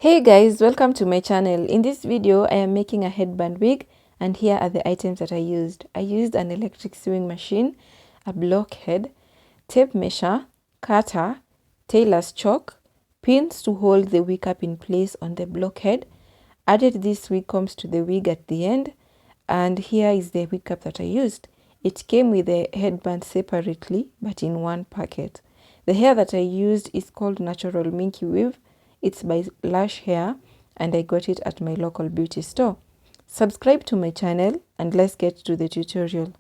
Hey guys, welcome to my channel. In this video, I am making a headband wig and here are the items that I used. I used an electric sewing machine, a blockhead, tape measure, cutter, tailor's chalk, pins to hold the wig up in place on the blockhead, added these wig combs to the wig at the end, and here is the wig cap that I used. It came with the headband separately but in one packet. The hair that I used is called Natural Minky Weave. It's by Lush Hair and I got it at my local beauty store. Subscribe to my channel and let's get to the tutorial.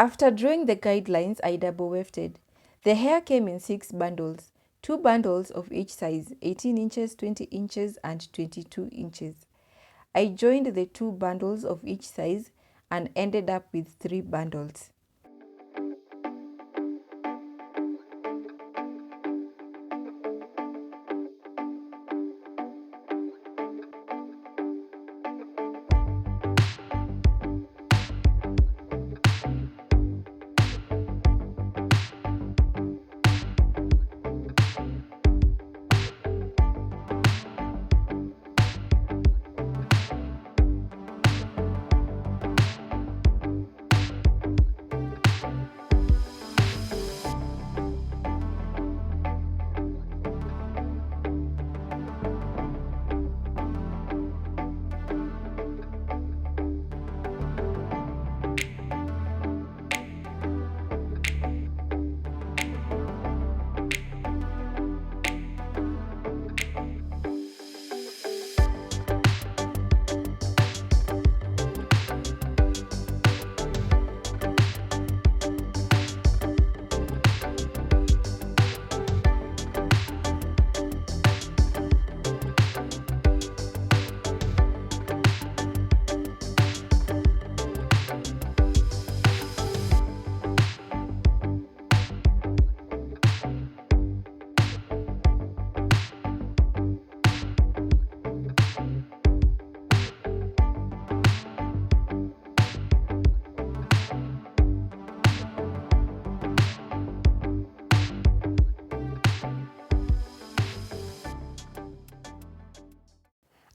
After drawing the guidelines, I double wefted. The hair came in 6 bundles, 2 bundles of each size, 18 inches, 20 inches and 22 inches. I joined the 2 bundles of each size and ended up with 3 bundles.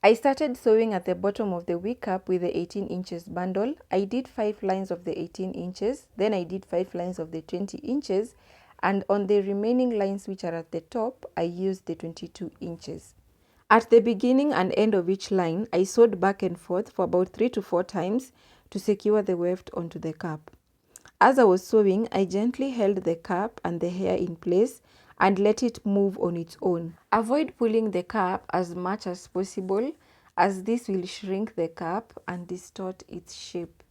I started sewing at the bottom of the wig cap with the 18 inches bundle. I did 5 lines of the 18 inches, then I did 5 lines of the 20 inches, and on the remaining lines which are at the top, I used the 22 inches. At the beginning and end of each line, I sewed back and forth for about 3 to 4 times to secure the weft onto the cap. As I was sewing, I gently held the cap and the hair in place and let it move on its own. Avoid pulling the cap as much as possible, as this will shrink the cap and distort its shape.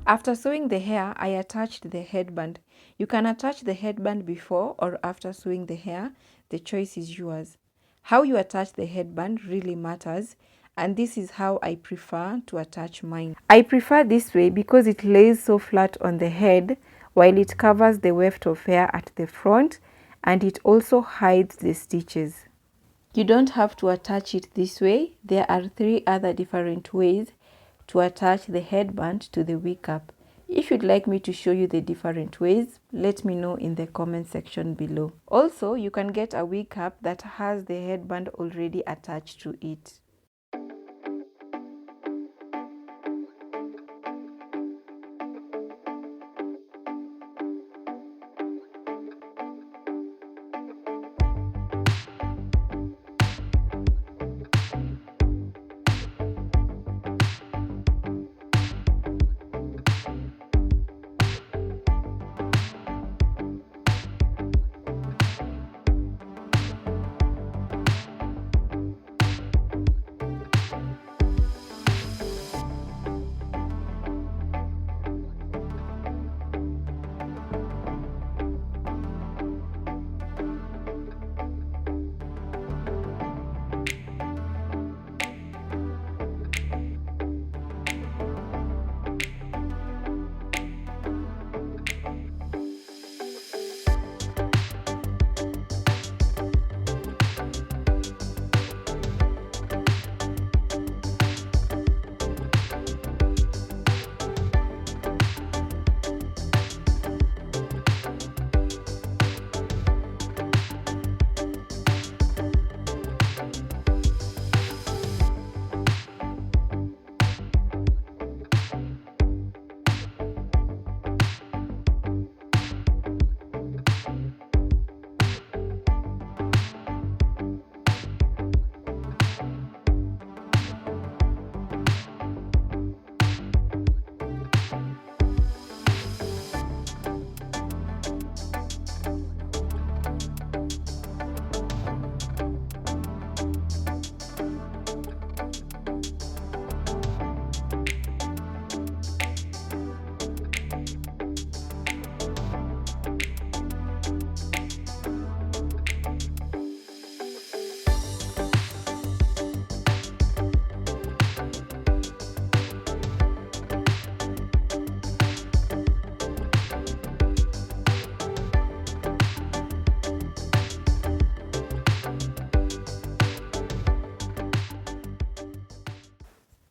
After sewing the hair, I attached the headband. You can attach the headband before or after sewing the hair. The choice is yours. How you attach the headband really matters, and this is how I prefer to attach mine. I prefer this way because it lays so flat on the head while it covers the weft of hair at the front, and it also hides the stitches. You don't have to attach it this way. There are 3 other different ways to attach the headband to the wig cap. If you'd like me to show you the different ways, let me know in the comment section below. Also, you can get a wig cap that has the headband already attached to it.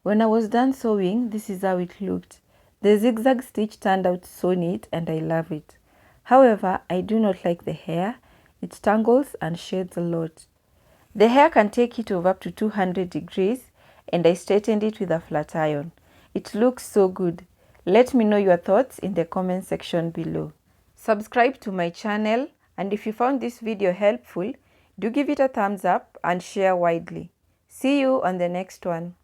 When I was done sewing, this is how it looked. The zigzag stitch turned out so neat and I love it. However, I do not like the hair. It tangles and sheds a lot. The hair can take heat of up to 200 degrees and I straightened it with a flat iron. It looks so good. Let me know your thoughts in the comment section below. Subscribe to my channel, and if you found this video helpful, do give it a thumbs up and share widely. See you on the next one.